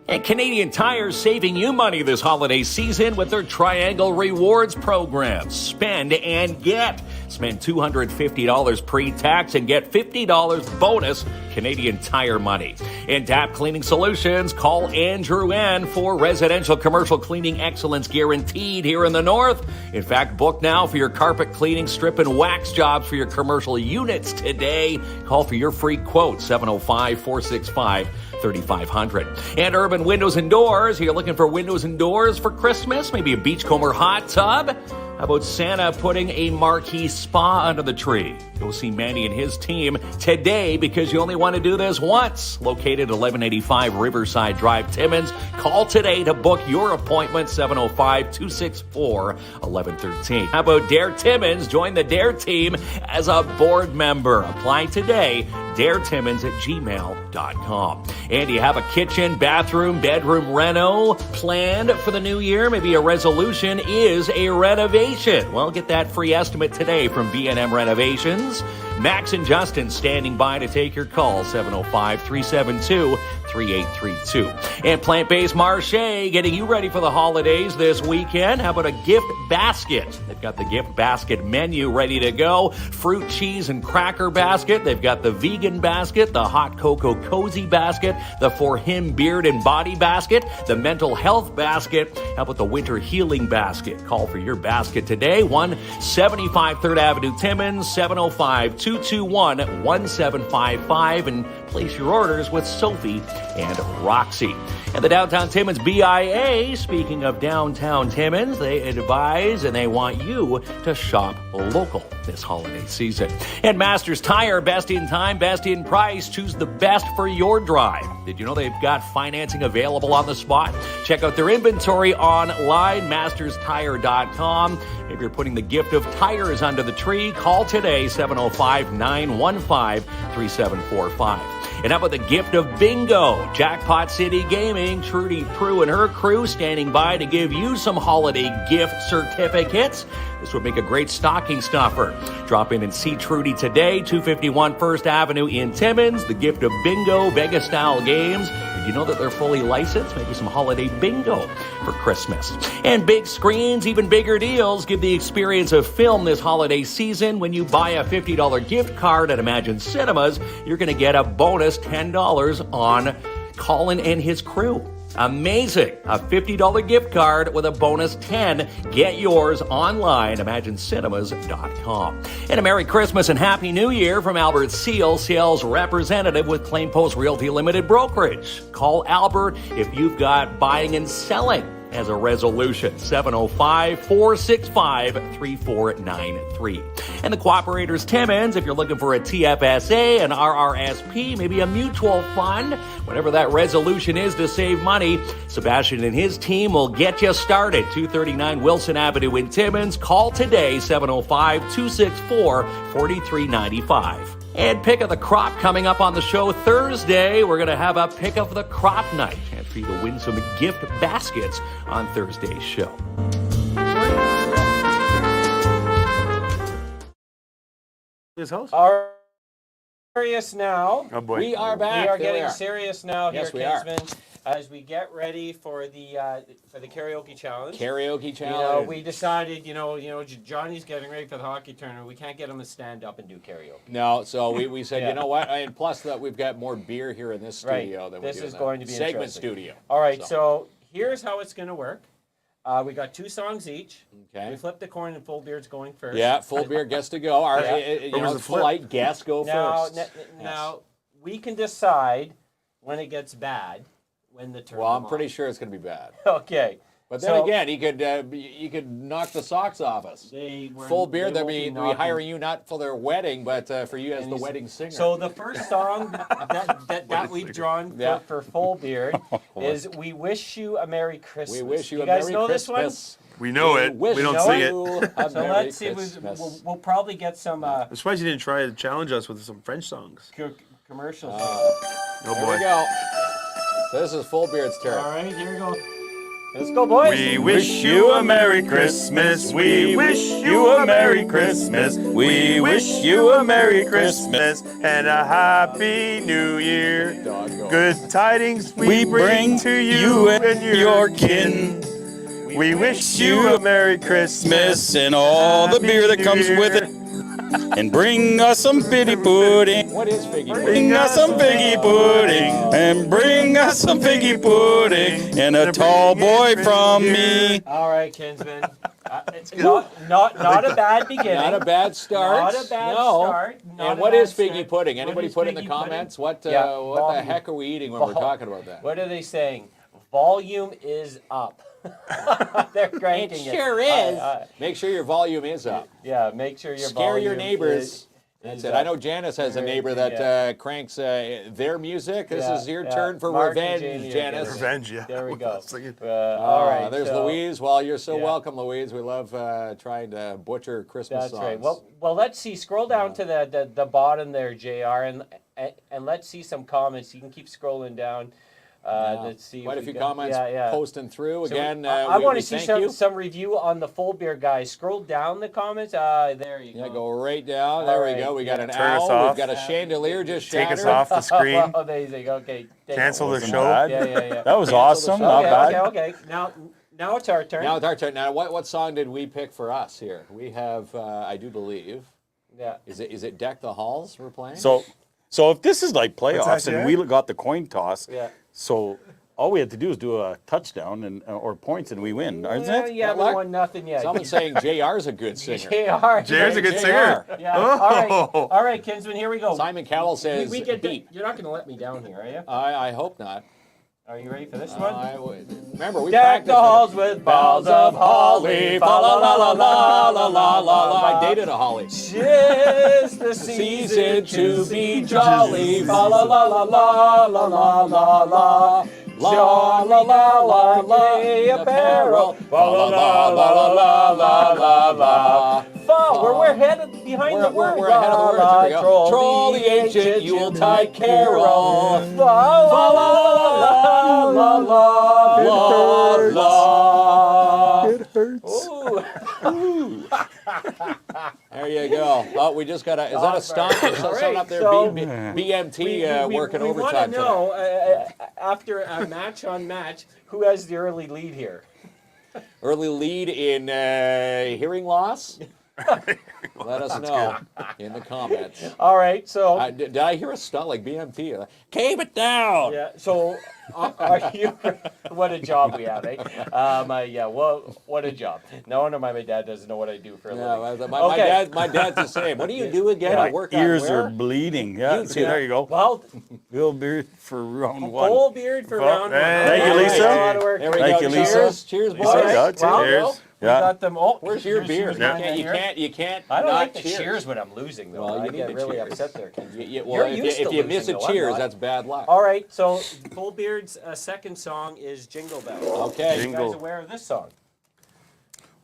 And Canadian Tire's saving you money this holiday season with their Triangle Rewards program. Spend and get. Spend $250 pre-tax and get $50 bonus Canadian Tire money. In DAP Cleaning Solutions, call Andrew N. for residential commercial cleaning excellence guaranteed here in the North. In fact, book now for your carpet cleaning, strip, and wax jobs for your commercial units today. Call for your free quote, 705-465-3500. And Urban Windows and Doors. Are you looking for windows and doors for Christmas? Maybe a beachcomber hot tub? How about Santa putting a marquee spa under the tree? Go see Manny and his team today because you only want to do this once. Located 1185 Riverside Drive, Timmins. Call today to book your appointment, 705-264-1113. How about Dare Timmins? Join the Dare team as a board member. Apply today. DareTimmins@gmail.com. And do you have a kitchen, bathroom, bedroom reno planned for the new year? Maybe a resolution is a renovation. Well, get that free estimate today from B&M Renovations. Max and Justin standing by to take your call, 705-372-3832. And Plant-Based Marche getting you ready for the holidays this weekend. How about a gift basket? They've got the gift basket menu ready to go. Fruit, cheese, and cracker basket. They've got the vegan basket, the hot cocoa cozy basket, the For Him beard and body basket, the mental health basket. How about the winter healing basket? Call for your basket today, 175 3rd Avenue, Timmins, 705-221-1755, and place your orders with Sophie and Roxy. And the Downtown Timmins BIA, speaking of Downtown Timmins, they advise and they want you to shop local this holiday season. And Masters Tire, best in time, best in price. Choose the best for your drive. Did you know they've got financing available on the spot? Check out their inventory online, masterstire.com. If you're putting the gift of tires under the tree, call today, 705-915-3745. And how about the gift of bingo? Jackpot City Gaming, Trudy Prue and her crew standing by to give you some holiday gift certificates. This would make a great stocking stuffer. Drop in and see Trudy today, 251 First Avenue in Timmins. The gift of bingo, Vegas-style games. Did you know that they're fully licensed? Maybe some holiday bingo for Christmas. And big screens, even bigger deals. Give the experience of film this holiday season. When you buy a $50 gift card at Imagine Cinemas, you're going to get a bonus $10 on Colin and his crew. Amazing. A $50 gift card with a bonus 10. Get yours online, imaginecinemas.com. And a Merry Christmas and Happy New Year from Albert Seal, sales representative with Claim Post Realty Limited Brokerage. Call Albert if you've got buying and selling as a resolution, 705-465-3493. And the Cooperators Timmins, if you're looking for a TFSA, an RRSP, maybe a mutual fund, whatever that resolution is to save money, Sebastian and his team will get you started. 239 Wilson Avenue in Timmins. Call today, 705-264-4395. And Pick of the Crop coming up on the show Thursday. We're going to have a Pick of the Crop night. Chance for you to win some gift baskets on Thursday's show. His house? Are serious now. Oh boy. We are back. We are There getting are. serious now Yes, here, we are. Kinsman, as we get ready for the karaoke challenge. Karaoke You know, challenge. we decided, Johnny's getting ready for the hockey tournament. We can't get him to stand up and do karaoke. No, so we said, Yeah. you know what? And plus that we've got more beer here in this studio than we This do is in going the to be segment interesting. studio. All right, so here's how it's going to work. We got 2 songs each. Okay. We flipped the coin and Full Beard's going first. Yeah, full beer gets to go. Our Yeah. What was the flip? polite guests go Now, first. now we can decide when it gets bad when the turn. Well, I'm them pretty off. sure it's going to be bad. Okay. But then again, you could knock the socks off us. They were, Full beer. they That won't be we knocking- hire you not for their wedding, but for you as and the he's- wedding singer. So the first song that we've drawn Yeah. for Full Beard is "We Wish You a Merry Christmas." we wish you You a guys Merry know Christmas. this We know it. wish We don't know sing it? it. you a one? So Merry let's see. Christmas. We'll probably get some I'm surprised you didn't try to challenge us with some French songs. commercials. Oh There boy. we go. This is Full Beard's turn. All right, here we go. Let's go, boys. We wish you a Merry Christmas. We wish you a Merry Christmas. We wish you a Merry Christmas and a Happy New Year. Good tidings we bring to you and your kin. We wish you a Merry Christmas and all the beer that comes with it. and bring us some figgy pudding. What is figgy pudding? Bring us some figgy pudding, and bring us some figgy pudding, and a tall boy from me. All right, Kinsman. It's not a bad beginning. Not a bad start. Not a bad no. start. Not And a what bad is figgy start. pudding? What Anybody is put in the figgy pudding? comments? What Yeah, what the volume. heck are we eating when we're talking about that? What are they saying? Volume is up. They're cranking it. Sure is. Make sure your volume is up. Yeah, make sure your Scare volume your neighbors. is That's is it. up. I know Janice has a neighbor that cranks their music. This is your turn for Mark and revenge, Jamie are Janice. getting it. Revenge, yeah. There we go. I was thinking- All right. There's so- Louise. Well, you're so Yeah. welcome, Louise. We love trying to butcher Christmas That's songs. right. Well, let's see. Scroll down to the bottom there, JR, and let's see some comments. You can keep scrolling down. Let's see. Quite if a we few got- comments posting through. So Again, I we want to see thank you. some review on the full beer, guys. Scroll down the comments. There you go. Yeah, go right down. There we right. go. We got Yeah. an Turn us owl. off. We've got a chandelier just Take shattered. us off the screen. Amazing. Okay. take Cancel it. the Wasn't show. bad. Yeah. That was Cancel the awesome. show. Not bad. Okay. Now it's our turn. Now it's our turn. Now, what song did we pick for us here? We have, I do believe, Yeah. is it Deck the Halls we're playing? So if this is like playoffs What's that, and Jared? we got the coin toss, Yeah. so all we had to do is do a touchdown and or points and we win, isn't it? Yeah, we luck? won nothing yet. Someone's saying JR's a good singer. JR. Jared's a good JR. singer. Yeah. Oh. All right, Kinsman. Here we go. Simon Cowell says we get beat. You're not going to let me down here, are you? I hope not. Are you ready for this one? Remember, we Deck practiced the halls with boughs of holly. Fa la la la la la la la la. I dated a holly. 'Tis the season to be jolly. Fa la la la la la la la la. La la la la gay apparel. Fa la la la la la la la. We're ahead behind the word. We're ahead of the word. Here we go. Troll the ancient Yuletide carol. La la la la la la la. It hurts. Ooh. There you go. Oh, we just got a. Is that a stunt? There's All something right, up there. so BMT working overtime We want to know, after a match on match, who has the early lead here? today. Early lead in hearing loss. Let us know in the comments. All right, so Did I hear a stunt like BMT? Came it down. yeah, so are you? What a job we have, eh? Yeah, well, what a job. No wonder my dad doesn't know what I do for a living. Yeah, my dad's the same. What do you do again? I work on Ears where? are bleeding. Yeah, see, there you go. Well, Bill Beard for round one. full beard for Well, round one. thank you, Lisa. A lot of work. There we Thank go. you, Lisa. Cheers, cheers, Lisa, boys. yeah, Well, Cheers. we Yeah. got them all. Where's your beer? You can't. I don't not like the cheers. cheers when I'm losing, though. Well, I you get need to really cheers. upset there, Kinsman. Well, You're if used to you miss losing, a though, I'm cheers, not. that's bad luck. All right, so Fullbeard's second song is Jingle Bells. Okay. You Jingle. guys aware of this song?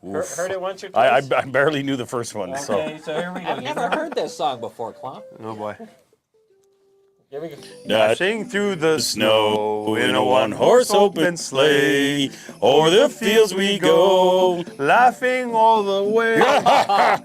Heard it once or I twice? barely knew the first one, so. Okay, so here we go. I've never heard this song before, Klomp. Oh boy. Here we go. Dashing through the snow in a one-horse open sleigh, over the fields we go. laughing all the way.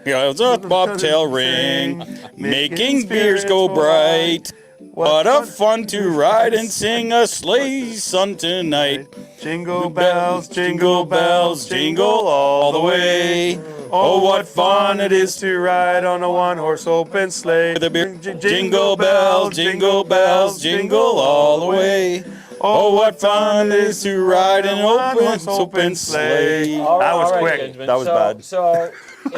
Bells a bobtail ring, making beers go bright. What a fun to ride and sing a sleigh song tonight. Jingle bells, jingle bells, jingle all the way. Oh, what fun it is to ride on a one-horse open sleigh. The beer. Jingle bells, jingle bells, jingle all the way. Oh, what fun it is to ride in an open sleigh. All That was all quick. Kinsman. That was So- bad. So,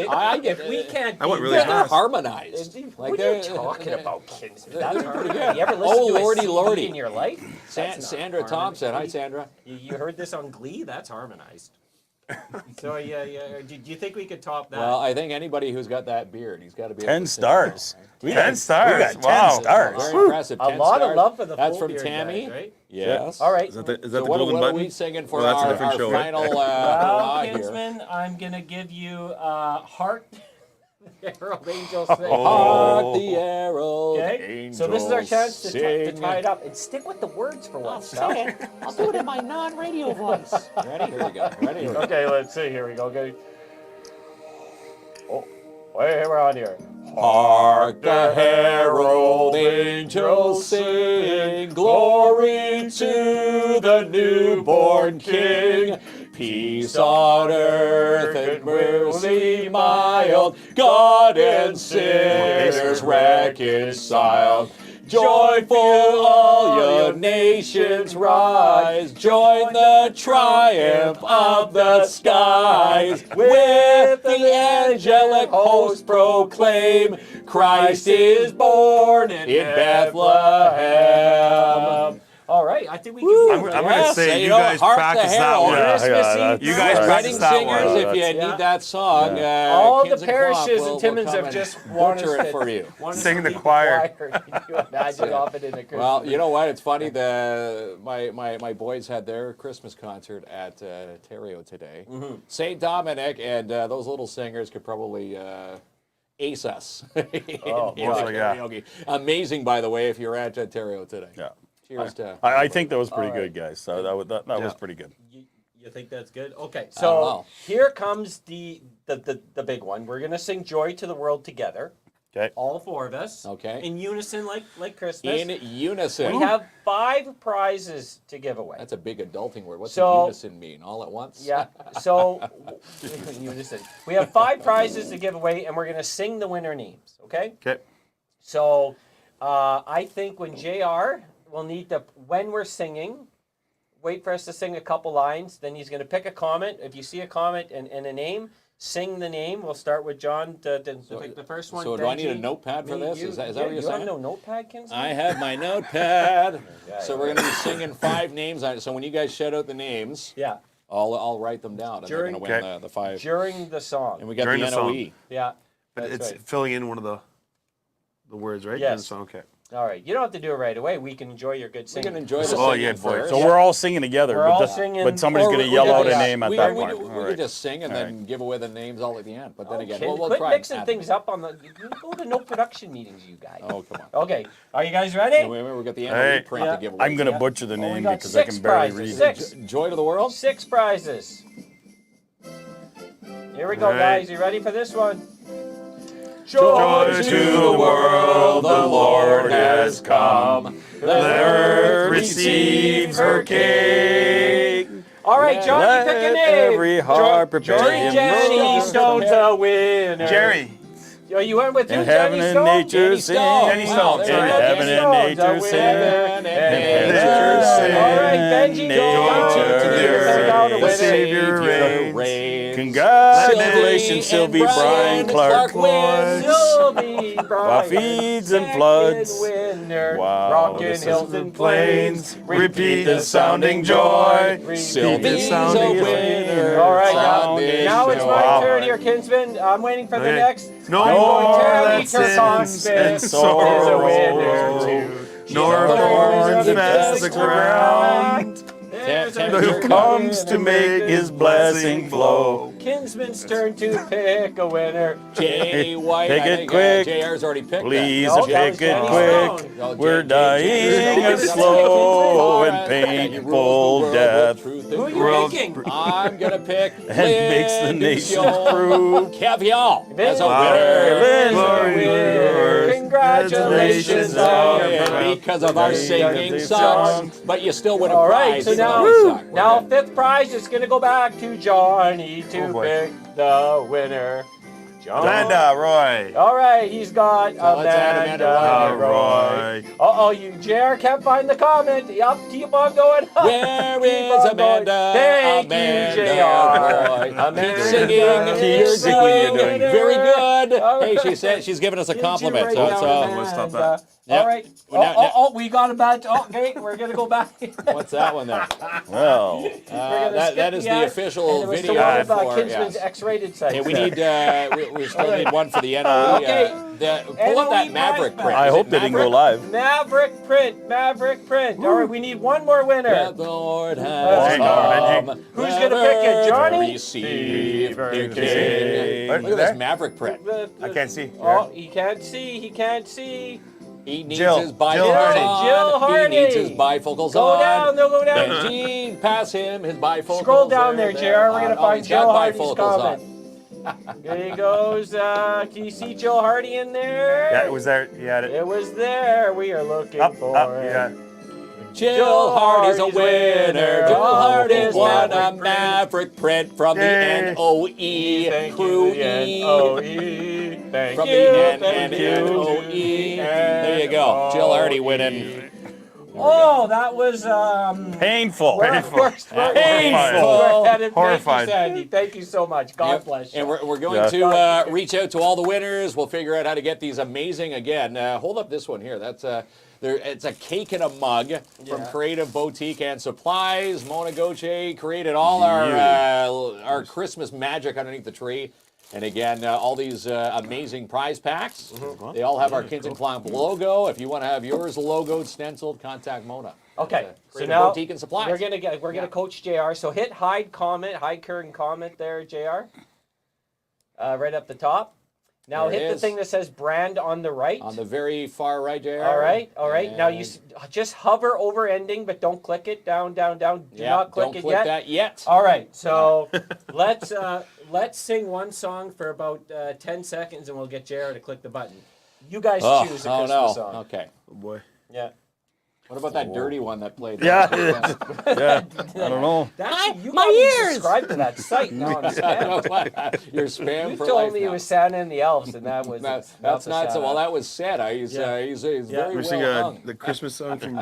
I get if we can't I went beat really that- They're harmonized. What are you talking about, Kinsman? That's pretty harmony. good. You ever listen Oh, to a lordy, CD lordy. in your life? That's not Sandra harmony. Thompson. Hi, Sandra. You heard this on Glee? That's harmonized. So yeah. Do you think we could top that? Well, I think anybody who's got that beard, he's got to be able 10 to sing. stars. We 10 stars. We got 10 Wow. stars. Very impressive. a 10 lot of stars. love for the That's full from beard Tammy. guys, right? Yes. All right. Is that the So what are we singing for Oh, that's a our different show, right? final Well, hurrah here? Kinsman, I'm gonna give you Heart. Herald Angels sing. Hark the arrow. Okay, so this is our chance to sing. tie it up and stick with the words for once. I'll do it in my non-radio voice. Ready? Here we go. Ready? Here we go. Okay, let's see. Here we go. Okay. Oh, wait, we're on here. Hark the herald angels sing, glory to the newborn King. Peace on earth and mercy mild, God and sinners reconciled. Joyful all your nations rise, join the triumph of the skies. With the angelic host proclaim, Christ is born in Bethlehem. All right, I think we can. I'm going to say you guys hark the practice that herald. one. You guys Wedding practice that singers, one. if you Yeah. need that song, All KINZ the and KLOMP parishes will and Timmins come have and just wanted butcher to it for you. wanted Sing to the lead choir. Can you imagine off it in a Christmas? Well, you know what? It's funny. My boys had their Christmas concert at Theriault today. St. Dominic, and those little singers could probably ace us. in karaoke. Amazing, by the way, if you're at Theriault today. Yeah. Cheers to. I think that was pretty good, guys. So that was pretty good. You think that's good? Okay, I don't so know. here comes the big one. We're gonna sing "Joy to the World" together. Okay. All four of us. Okay. In unison, like Christmas. In unison. We have 5 prizes to give away. That's a big adulting word. What's So- unison mean? All at once? Yeah. So unison. We have 5 prizes to give away, and we're gonna sing the winner names. Okay. Okay. So I think when JR will need to, when we're singing, wait for us to sing a couple lines. Then he's going to pick a comment. If you see a comment and a name, sing the name. We'll start with John to pick the first one. So do I need a Benji, notepad for me, this? you. Is that what you're You saying? have no notepad, Kinsley? I have my notepad. So we're going to be singing 5 names on it. So when you guys shout out the names, Yeah. I'll write them down. And During- they're going to win the 5. During the song. And we got During the the song. NOE. Yeah. But That's it's right. filling in one of the words, right? Yes. Okay. All right. You don't have to do it right away. We can enjoy your good We singing. can enjoy the Oh, singing yeah, boy. first. So we're all singing together, We're all singing- but somebody's Or going to we yell could out a just- name at we, that we, point. We, All could right. just sing and then give away the names all at the end. But then again, Kid, we'll quit try. mixing and- things up on the. You go to no production meetings, you guys. Oh, come on. Okay. Are you guys ready? And we got the NOE Hey. print Yeah. to give away. I'm going to Yeah. butcher the we name got because I 6 can barely prizes. read. 6. Joy to the world. 6 prizes. Here we go, All right. guys. You ready for this one? Joy to the world, the Lord has come. Let earth receive her King. All right, John, you Let pick a name. every heart prepare Johnny him Jenny room. Stone's a winner. Jerry. Oh, you went with who? And heaven Jenny and Stone? nature sing. Jenny Stone, there sorry. you go. Heaven Jenny and Stone's a nature winner. sing. And nature sing. All right, Benji, Nature go. sing. Out a The winner. Savior reigns. Congratulations, Sylvie, Brian, Clark, Sylvie, Brian, feeds and second floods. winner. Wow, Rockin' this is hills and plains. Repeat the sounding joy. Sylvie's a sounding winner. All right, Foundation. now it's my Wow. turn here, Kinsman. I'm waiting for the Okay. next. No I'm more going to that meet sins Smith and is a sorrow winner. too, nor thorns infest the ground. There's a Who comes to make his blessing flow. Kinsman's turn to pick a winner. Jay White. Pick I it think, quick. JR's already picked Please No, that was pick it Jenny quick. Stone. that. We're Jay dying a Stone. slow and He rules the painful world with death. truth Who are and you grace. picking? I'm gonna pick And makes the Lynn nation Duchon prove. Caviar as a Wow. winner. Lynn. Glory yours. Congratulations on on your your praise. Because of our singing songs, but you still win a All right, prize. so even now, though you suck. now 5th prize is going to go back to Johnny to boy. pick the winner. John. Amanda Roy. All right, he's got So let's add Amanda Amanda Roy. Roy. Uh-oh, you JR can't find the comment. Yup, keep on going. Where Keep is on Amanda? going. Thank Amanda you, JR. Roy. Amanda Keep singing. is Keep singing. the You're doing winner. very good. All Hey, right. she said she's giving us a Did you compliment. write So, down so Let's stop Amanda? that. Yep. All right. Now- We got a bad. Okay, we're going to go back. what's that one there? Well, That is the ad, official and it was video the one of, for Kinsman's yes. X-rated site. Hey, we need we still need one for the NOE. Okay. Pull up that NOE Maverick prize print. I Is hope it they didn't go Maverick? live. Maverick print. All right, we need one more winner. That the Lord has Hey, come. Benji. Who's gonna pick it, Johnny? Receive the King. King. Right Look at there? this Maverick print. I can't see. Oh, he can't see. He can't see. He needs Jill. his bifocals Jill Hardy. on. Jill Hardy. He needs his bifocals Go on. down. They'll go down. Benji, pass him his bifocals. Scroll down there, JR. We're gonna find he's Jill got Hardy's bifocals comment. on. There he goes. Can you see Jill Hardy in there? Yeah, it was there. You had it. It was there. We are looking Up, for up. it. Yeah. Jill Hardy's a winner. Jill Hardy's won a Maverick print from the NOE Crew E. From the NOE. There you go. Jill Hardy winning. Oh, that was Painful. Horrified. Horrified. Thank you, Sandy. Thank you so much. God bless you. And we're going to reach out to all the winners. We'll figure out how to get these amazing, again, hold up this one here. That's it's a cake and a mug from Creative Boutique and Supplies. Mona Gauthier created all our Christmas magic underneath the tree. And again, all these amazing prize packs. They all have our KINZ and KLOMP logo. If you want to have yours logoed, stenciled, contact Mona. Okay, so Creative now Boutique and Supplies. we're gonna coach JR. So hit hide current comment there, JR. Right up the top. Now There it hit the is. thing that says brand on the right. On the very far right, JR. All right. Now you And- just hover over ending, but don't click it. Down. Do not click don't it click yet. that yet. All right. So let's sing one song for about 10 seconds, and we'll get JR to click the button. You guys choose a Christmas song. Okay. Oh boy. Yeah. What about that dirty one that played? Yeah. I don't know. My ears. Subscribe to that site now. I'm spam. You're spam You for told life me now. it was Santa and the Elves, and that was That's not so. Well, that was Santa. He's very We well sing hung. the Christmas song from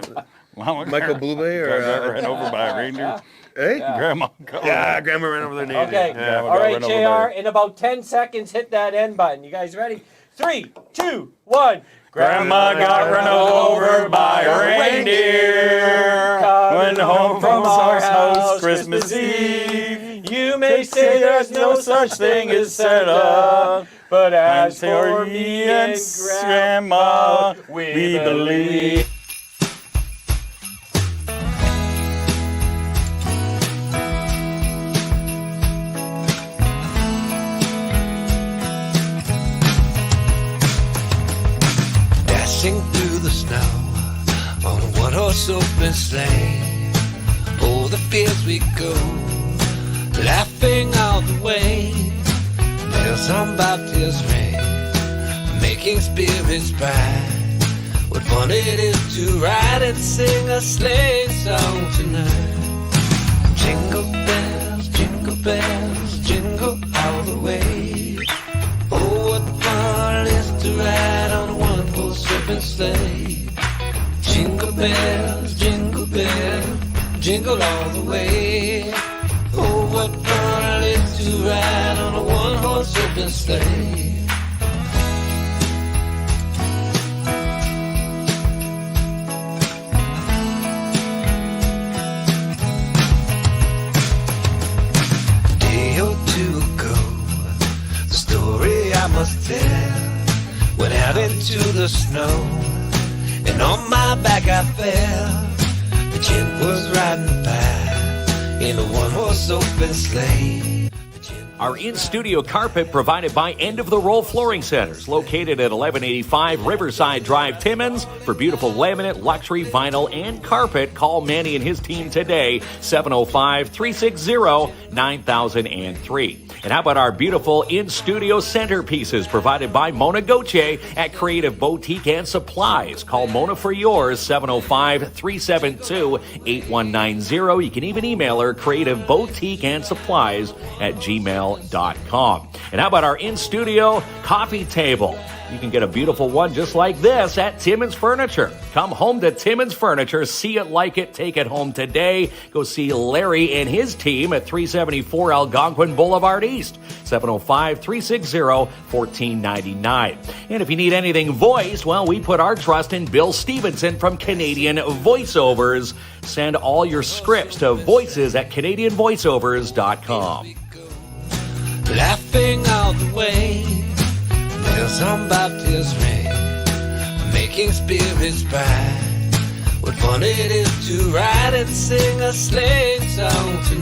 Well, Michael Bublé or ran over by a reindeer. hey? Grandma. Yeah, Grandma ran over there. Okay. Yeah. All right, ran over by JR. In about 10 seconds, hit that end button. You guys ready? 3, 2, 1. Grandma got run over by a reindeer. Went home from our house Christmas Eve. You may say there's no such thing as Santa, but as for me and Grandma, we believe. Dashing through the snow on a one-horse open sleigh. Over the fields we go, laughing all the way. Bells on bobtails ring, making spirits bright. What fun it is to ride and sing a sleigh song tonight. Jingle bells, jingle all the way. Oh, what fun it is to ride on a one-horse open sleigh. Jingle bells, jingle all the way. Oh, what fun it is to ride on a one-horse open sleigh. Day or two ago, the story I must tell. Went out into the snow, and on my back I fell. The gin was riding by in a one-horse open sleigh. Our in-studio carpet provided by End of the Roll Flooring Centers, located at 1185 Riverside Drive, Timmins. For beautiful laminate, luxury, vinyl, and carpet, call Manny and his team today, 705-360-9003. And how about our beautiful in-studio centerpieces provided by Mona Gauthier at Creative Boutique and Supplies. Call Mona for yours, 705-372-8190. You can even email her, Creative Boutique and Supplies at gmail.com. And how about our in-studio coffee table? You can get a beautiful one just like this at Timmins Furniture. Come home to Timmins Furniture. See it, like it, take it home today. Go see Larry and his team at 374 Algonquin Boulevard East, 705-360-1499. And if you need anything voiced, well, we put our trust in Bill Stevenson from Canadian Voiceovers. Send all your scripts to voices@canadianvoiceovers.com. Laughing all the way, bells on bobtails ring, making spirits bright. What fun it is to ride and sing a sleighing song tonight.